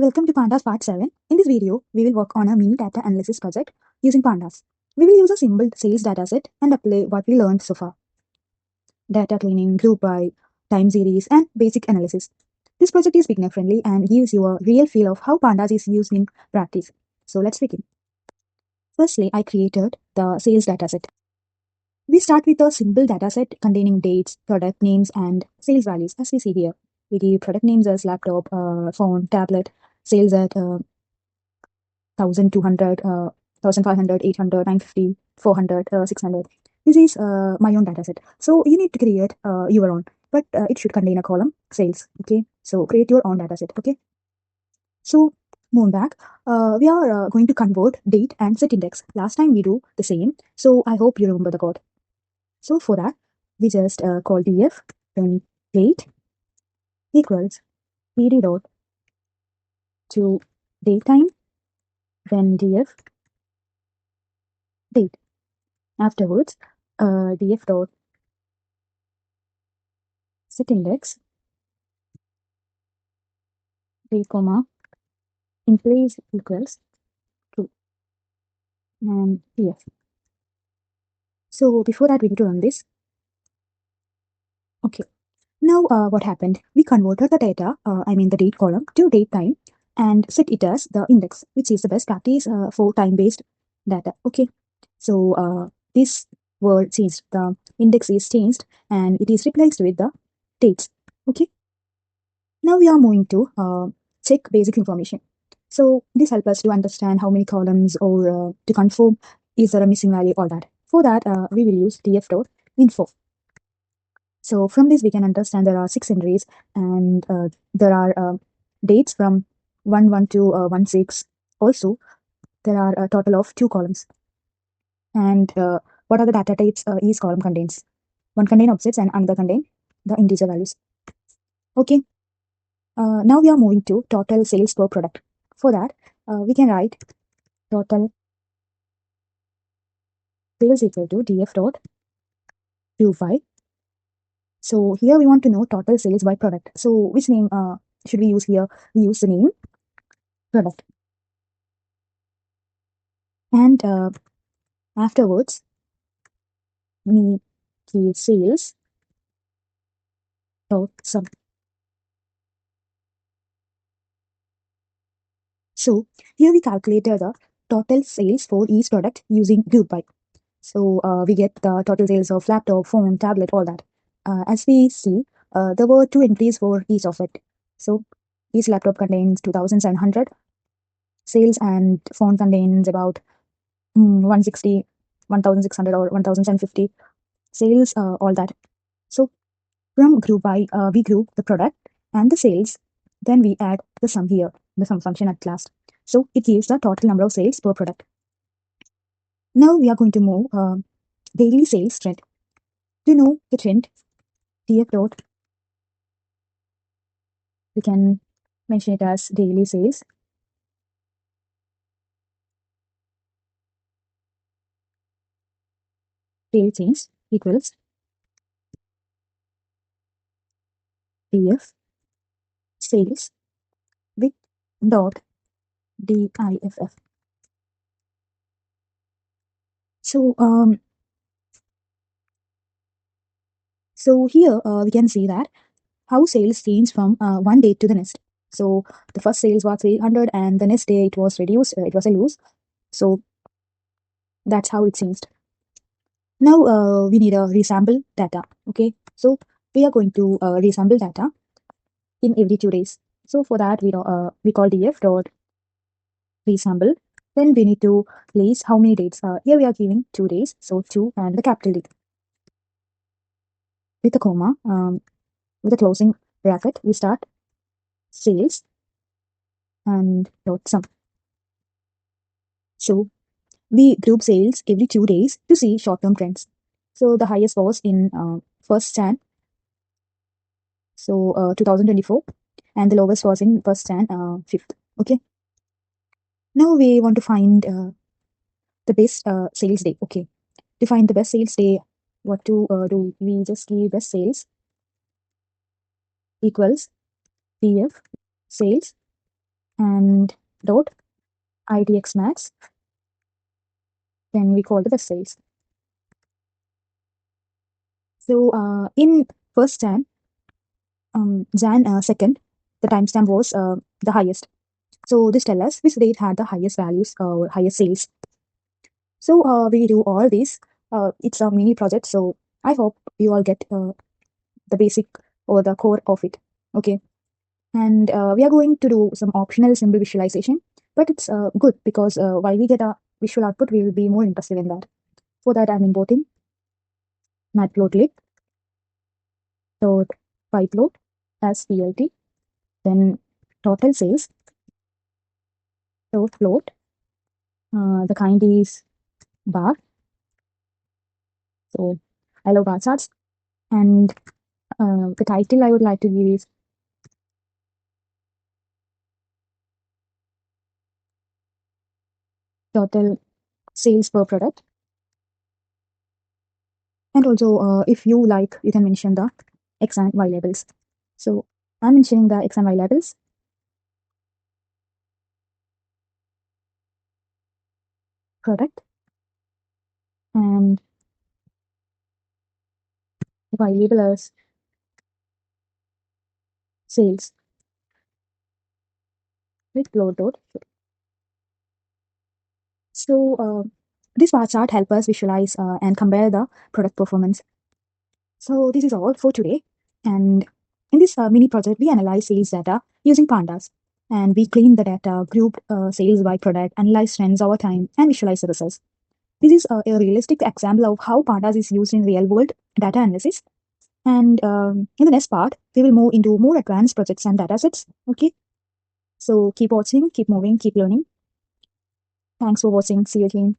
welcome to Pandas Part 7. In this video, we will work on a mini data analysis project using Pandas. We will use a simple sales dataset and apply what we learned so far. Data cleaning, group by, time series, and basic analysis. This project is beginner friendly and gives you a real feel of how Pandas is used in practice. So let's begin. Firstly, I created the sales dataset. We start with a simple dataset containing dates, product names, and sales values as we see here. We give product names as laptop, phone, tablet, sales at 1,200, 1,500, 800, 950, 400, 600. This is my own dataset. So you need to create your own, but it should contain a column sales. Okay, so create your own dataset. Okay, so moving back, we are going to convert date and set index. Last time we do the same, so I hope you remember the code. So for that, we just call df then date equals pd dot to date time, then df date. Afterwards, df dot set index date comma in place equals true and df. So before that, we need to run this. Okay. Now what happened? We converted the data, the date column to date time and set it as the index, which is the best practice for time-based data. Okay. So this word changed. The index is changed and it is replaced with the dates. Okay. Now we are moving to check basic information. So this helps us to understand how many columns or to confirm is there a missing value or that. For that, we will use df.info. So from this, we can understand there are 6 entries and there are dates from 1/1 to 1/6. Also, there are a total of 2 columns. And what are the data types each column contains? One contain objects and another contain the integer values. Okay. Now we are moving to total sales per product. For that, we can write total sales equal to df dot GroupBy. So here we want to know total sales by product. So which name should we use here? We use the name product. And afterwards, we give sales dot sum. So here we calculated the total sales for each product using GroupBy. So we get the total sales of laptop, phone, tablet, all that. As we see, there were 2 entries for each of it. So each laptop contains 2,700 sales and phone contains about 160, 1,600 or 1,750 sales, all that. So from GroupBy, we group the product and the sales. Then we add the sum here, the sum function at last. So it gives the total number of sales per product. Now we are going to move daily sales trend. To know the trend, df dot, we can mention it as daily sales. Daily change equals df sales with dot diff. So here we can see that how sales change from one day to the next. So the first sales was 300 and the next day it was reduced, it was a lose. So that's how it changed. Now we need a resample data. Okay, so we are going to resample data in every 2 days. So for that we call df dot resample. Then we need to place how many dates. Here we are giving 2 days, so 2 and the capital D. With a comma, with a closing bracket, we start sales and dot sum. So we group sales every 2 days to see short-term trends. So the highest was in 1st Jan, so 2024, and the lowest was in 1st Jan, 5th. Okay. Now we want to find the best sales day. Okay. To find the best sales day, what to do? We just give best sales equals df sales and dot idx max. Then we call the best sales. So in first Jan, Jan 2nd, the timestamp was the highest. So this tells us which date had the highest values or highest sales. So we do all this. It's a mini project. So I hope you all get the basic or the core of it. Okay. And we are going to do some optional symbol visualization, but it's good because while we get a visual output, we will be more interested in that. For that, I'm importing matplotlib dot pyplot as plt, then total sales dot float. The kind is bar. So I love bar charts, and the title I would like to give is total sales per product. And also, if you like, you can mention the X and Y labels. So I'm mentioning the X and Y labels. Product and Y label as sales with float dot. So this bar chart helps us visualize and compare the product performance. So this is all for today. And in this mini project, we analyze sales data using pandas. And we clean the data, group sales by product, analyze trends over time, and visualize the results. This is a realistic example of how pandas is used in real-world data analysis. And in the next part, we will move into more advanced projects and datasets. Okay. So keep watching, keep moving, keep learning. Thanks for watching. See you again.